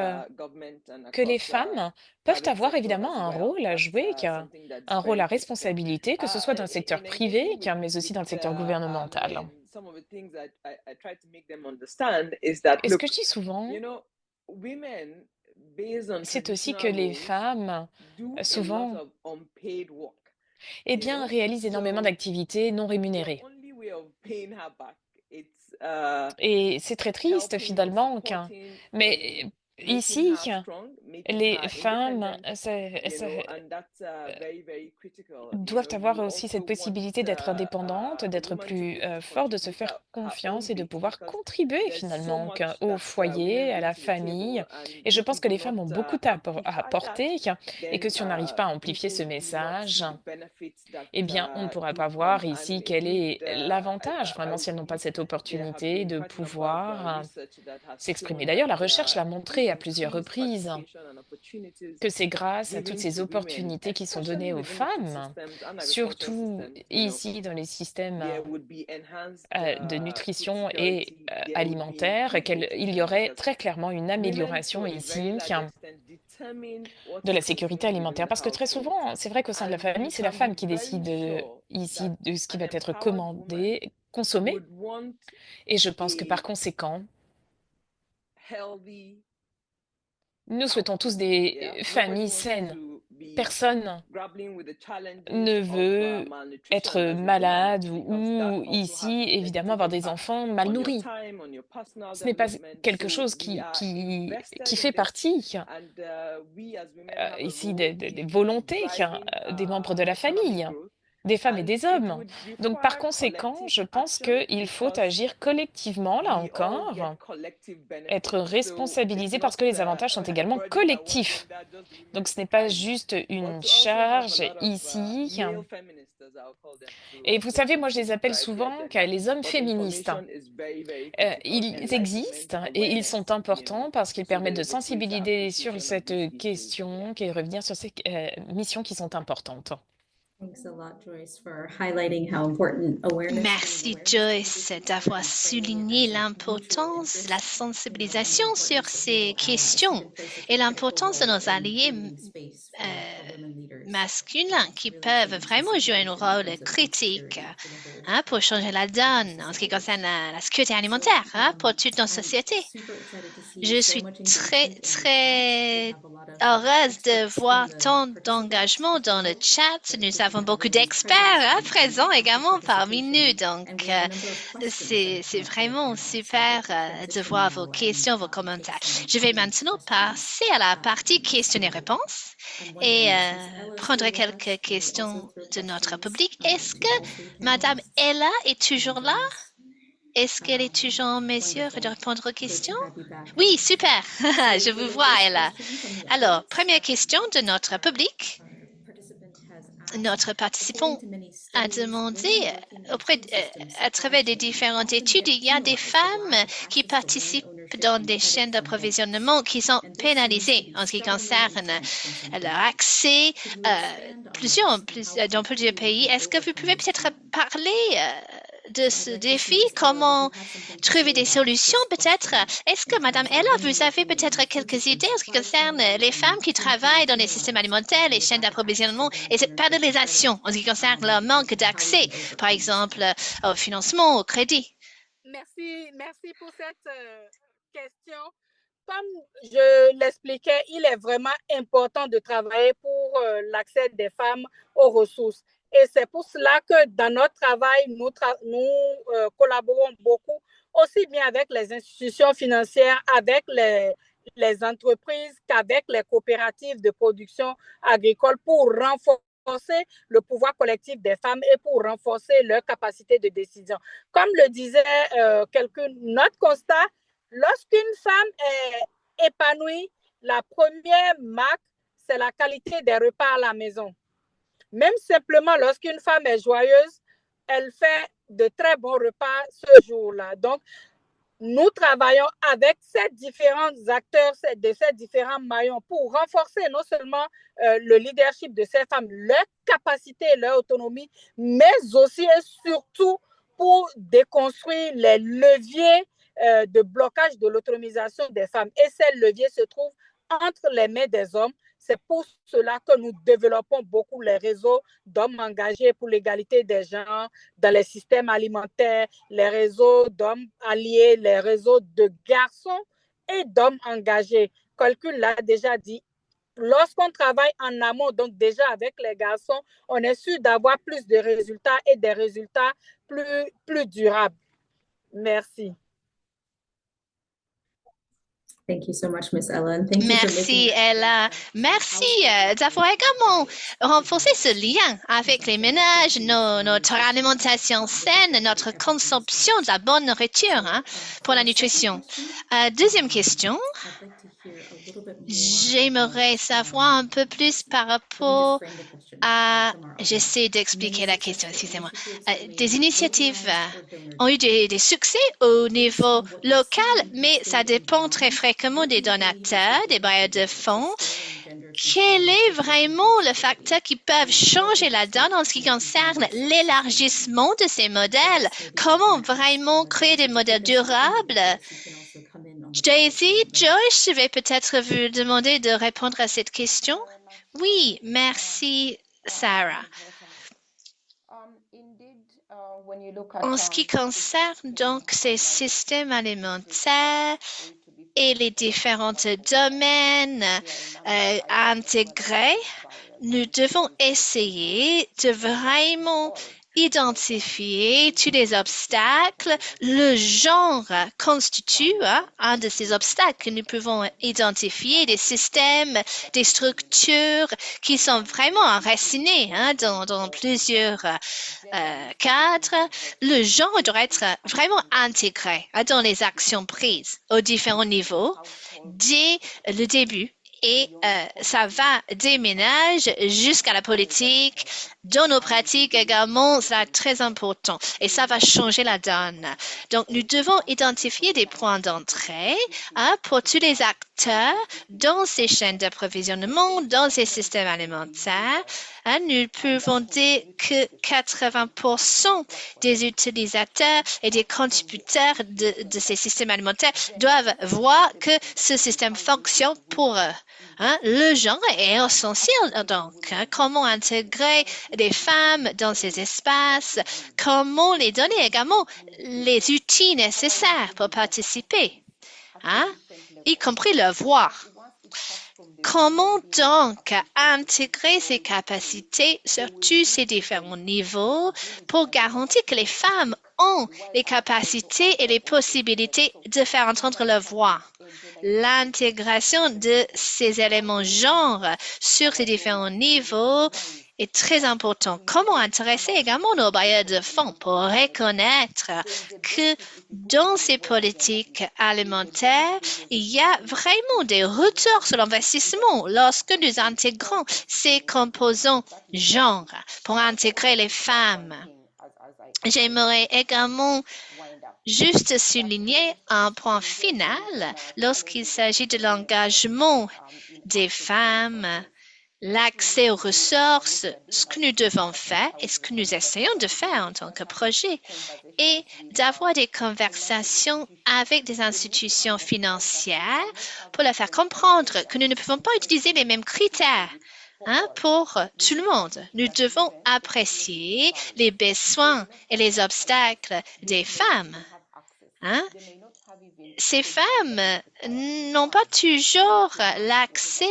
que les femmes peuvent avoir évidemment un rôle à jouer, un rôle à responsabilité, que ce soit dans le secteur privé, mais aussi dans le secteur gouvernemental. Et ce que je dis souvent, c'est aussi que les femmes, souvent, eh bien, réalisent énormément d'activités non rémunérées. Et c'est très triste finalement, mais ici, les femmes doivent avoir aussi cette possibilité d'être indépendantes, d'être plus fortes, de se faire confiance et de pouvoir contribuer finalement au foyer, à la famille. Et je pense que les femmes ont beaucoup à apporter et que si on n'arrive pas à amplifier ce message, eh bien, on ne pourra pas voir ici quel est l'avantage vraiment si elles n'ont pas cette opportunité de pouvoir s'exprimer. D'ailleurs, la recherche l'a montré à plusieurs reprises. que c'est grâce à toutes ces opportunités qui sont données aux femmes, surtout ici dans les systèmes de nutrition et alimentaire, qu'il y aurait très clairement une amélioration ici de la sécurité alimentaire. Parce que très souvent, c'est vrai qu'au sein de la famille, c'est la femme qui décide ici de ce qui va être commandé, consommé. Et je pense que par conséquent, nous souhaitons tous des familles saines. Personne ne veut être malade ou ici, évidemment, avoir des enfants mal nourris. Ce n'est pas quelque chose qui fait partie ici des volontés des membres de la famille, des femmes et des hommes. Donc, par conséquent, je pense qu'il faut agir collectivement, là encore, être responsabilisé parce que les avantages sont également collectifs. Donc, ce n'est pas juste une charge ici. Et vous savez, moi, je les appelle souvent les hommes féministes. Ils existent et ils sont importants parce qu'ils permettent de sensibiliser sur cette question et revenir sur ces missions qui sont importantes. Merci Joyce d'avoir souligné l'importance de la sensibilisation sur ces questions et l'importance de nos alliés masculins qui peuvent vraiment jouer un rôle critique pour changer la donne en ce qui concerne la sécurité alimentaire pour toute notre société. Je suis très heureuse de voir tant d'engagement dans le chat. Nous avons beaucoup d'experts présents également parmi nous. Donc, c'est vraiment super de voir vos questions, vos commentaires. Je vais maintenant passer à la partie questions et réponses et prendre quelques questions de notre public. Est-ce que Madame Ella est toujours là? Est-ce qu'elle est toujours en mesure de répondre aux questions? Oui, super. Je vous vois, Ella. Alors, première question de notre public. Notre participant a demandé, à travers des différentes études, il y a des femmes qui participent dans des chaînes d'approvisionnement qui sont pénalisées en ce qui concerne leur accès dans plusieurs pays. Est-ce que vous pouvez peut-être parler de ce défi, comment trouver des solutions peut-être? Est-ce que Madame Ella, vous avez peut-être quelques idées en ce qui concerne les femmes qui travaillent dans les systèmes alimentaires, les chaînes d'approvisionnement et cette pénalisation en ce qui concerne leur manque d'accès, par exemple, au financement, au crédit? Merci pour cette question. Comme je l'expliquais, il est vraiment important de travailler pour l'accès des femmes aux ressources. Et c'est pour cela que dans notre travail, nous collaborons beaucoup, aussi bien avec les institutions financières, avec les entreprises qu'avec les coopératives de production agricole pour renforcer le pouvoir collectif des femmes et pour renforcer leur capacité de décision. Comme le disait notre constat, lorsqu'une femme est épanouie, la première marque, c'est la qualité des repas à la maison. Même simplement, lorsqu'une femme est joyeuse, elle fait de très bons repas ce jour-là. Donc, nous travaillons avec ces différents acteurs, ces différents maillons pour renforcer non seulement le leadership de ces femmes, leur capacité et leur autonomie, mais aussi et surtout pour déconstruire les leviers de blocage de l'autonomisation des femmes. Et ces leviers se trouvent entre les mains des hommes. C'est pour cela que nous développons beaucoup les réseaux d'hommes engagés pour l'égalité des genres dans les systèmes alimentaires, les réseaux d'hommes alliés, les réseaux de garçons et d'hommes engagés. Quelqu'un l'a déjà dit, lorsqu'on travaille en amont, donc déjà avec les garçons, on est sûr d'avoir plus de résultats et des résultats plus durables. Merci. Thank you so much, Miss Ella. And thank you Merci, Ella. Merci d'avoir également renforcé ce lien avec les ménages, notre alimentation saine, notre consommation de la bonne nourriture pour la nutrition. Deuxième question. j'aimerais savoir un peu plus par rapport à... J'essaie d'expliquer la question, excusez-moi. Des initiatives ont eu des succès au niveau local, mais ça dépend très fréquemment des donateurs, des bailleurs de fonds. Quel est vraiment le facteur qui peut changer la donne en ce qui concerne l'élargissement de ces modèles? Comment vraiment créer des modèles durables? Daisy, Joyce, je vais peut-être vous demander de répondre à cette question. Oui, merci, Sarah. En ce qui concerne donc ces systèmes alimentaires et les différents domaines intégrés, nous devons essayer de vraiment identifier tous les obstacles. Le genre constitue un de ces obstacles que nous pouvons identifier, des systèmes, des structures qui sont vraiment enracinés dans plusieurs cadres. Le genre doit être vraiment intégré dans les actions prises aux différents niveaux dès le début. Et ça va des ménages jusqu'à la politique, dans nos pratiques également, c'est très important et ça va changer la donne. Donc, nous devons identifier des points d'entrée pour tous les acteurs dans ces chaînes d'approvisionnement, dans ces systèmes alimentaires. Nous pouvons dire que 80% des utilisateurs et des contributeurs de ces systèmes alimentaires doivent voir que ce système fonctionne pour eux. Le genre est essentiel, donc. Comment intégrer les femmes dans ces espaces? Comment les donner également les outils nécessaires pour participer, y compris leur voix? Comment donc intégrer ces capacités sur tous ces différents niveaux pour garantir que les femmes ont les capacités et les possibilités de faire entendre leur voix? L'intégration de ces éléments genre sur ces différents niveaux est très important. Comment intéresser également nos bailleurs de fonds pour reconnaître que dans ces politiques alimentaires, il y a vraiment des retours sur l'investissement lorsque nous intégrons ces composants genre pour intégrer les femmes. J'aimerais également juste souligner un point final lorsqu'il s'agit de l'engagement des femmes, l'accès aux ressources, ce que nous devons faire et ce que nous essayons de faire en tant que projet et d'avoir des conversations avec des institutions financières pour leur faire comprendre que nous ne pouvons pas utiliser les mêmes critères pour tout le monde. Nous devons apprécier les besoins et les obstacles des femmes. Ces femmes n'ont pas toujours l'accès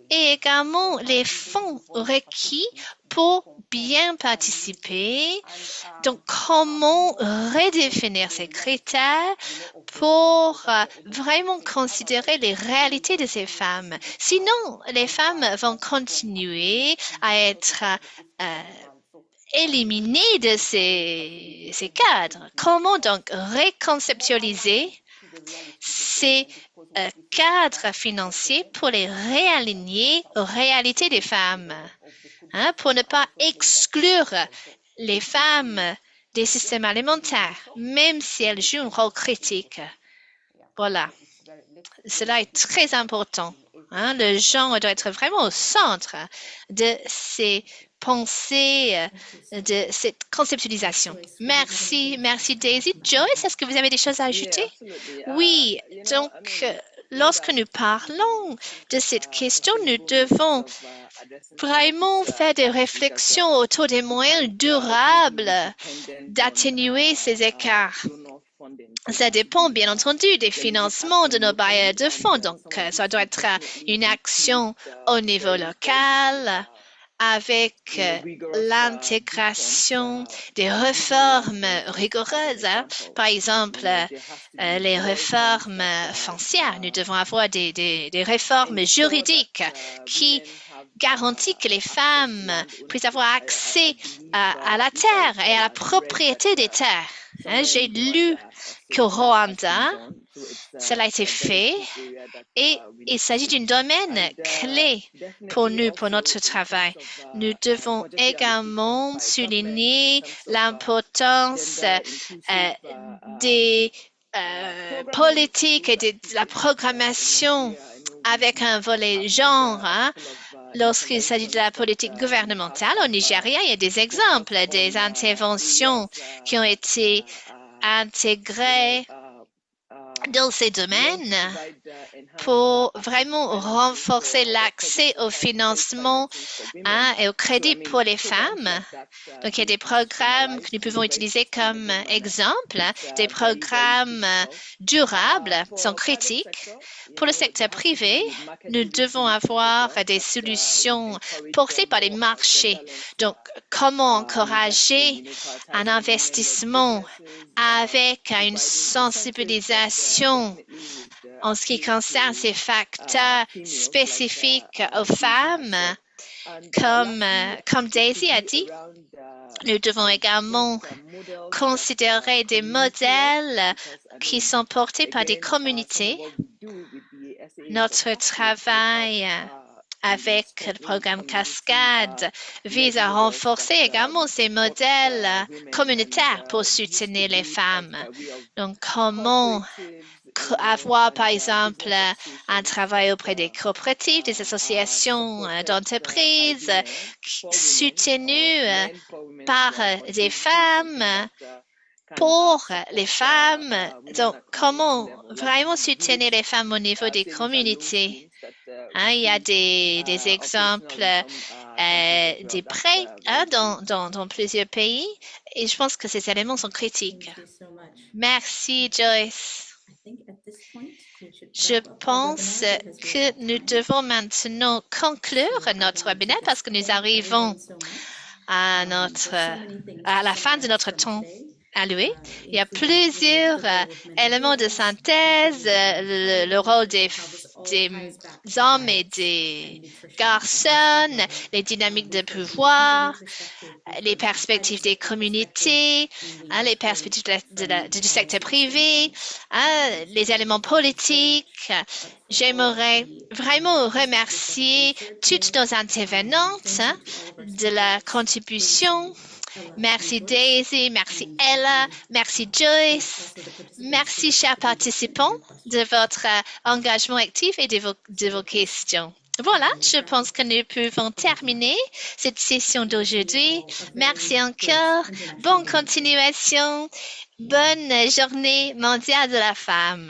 et également les fonds requis pour bien participer. Donc, comment redéfinir ces critères pour vraiment considérer les réalités de ces femmes? Sinon, les femmes vont continuer à être éliminés de ces cadres. Comment donc reconceptualiser ces cadres financiers pour les réaligner aux réalités des femmes, pour ne pas exclure les femmes des systèmes alimentaires, même si elles jouent un rôle critique. Voilà. Cela est très important. Le genre doit être vraiment au centre de ces pensées, de cette conceptualisation. Merci Daisy. Joyce, est-ce que vous avez des choses à ajouter? Oui, donc lorsque nous parlons de cette question, nous devons vraiment faire des réflexions autour des moyens durables d'atténuer ces écarts. Ça dépend, bien entendu, des financements de nos bailleurs de fonds. Donc, ça doit être une action au niveau local avec l'intégration des réformes rigoureuses. Par exemple, les réformes foncières. Nous devons avoir des réformes juridiques qui garantit que les femmes puissent avoir accès à la terre et à la propriété des terres. J'ai lu qu'au Rwanda, cela a été fait et il s'agit d'un domaine clé pour nous, pour notre travail. Nous devons également souligner l'importance des politiques et de la programmation avec un volet genre. Lorsqu'il s'agit de la politique gouvernementale au Nigeria, il y a des exemples des interventions qui ont été intégrées dans ces domaines pour vraiment renforcer l'accès au financement et au crédit pour les femmes. Donc, il y a des programmes que nous pouvons utiliser comme exemple, des programmes durables sont critiques. Pour le secteur privé, nous devons avoir des solutions portées par les marchés. Donc, comment encourager un investissement avec une sensibilisation en ce qui concerne ces facteurs spécifiques aux femmes, comme Daisy a dit, nous devons également considérer des modèles qui sont portés par des communautés. Notre travail avec le programme Cascade vise à renforcer également ces modèles communautaires pour soutenir les femmes. Donc, comment avoir, par exemple, un travail auprès des coopératives, des associations d'entreprises soutenues par des femmes pour les femmes. Donc, comment vraiment soutenir les femmes au niveau des communautés? Il y a des exemples des prêts dans plusieurs pays et je pense que ces éléments sont critiques. Merci, Joyce. Je pense que nous devons maintenant conclure notre webinaire parce que nous arrivons à la fin de notre temps alloué. Il y a plusieurs éléments de synthèse, le rôle des hommes et des garçons, les dynamiques de pouvoir, les perspectives des communautés, les perspectives du secteur privé, les éléments politiques. J'aimerais vraiment remercier toutes nos intervenantes de la contribution. Merci Daisy, merci Ella, merci Joyce, merci chers participants de votre engagement actif et de vos questions. Voilà, je pense que nous pouvons terminer cette session d'aujourd'hui. Merci encore, bonne continuation, bonne journée mondiale de la femme.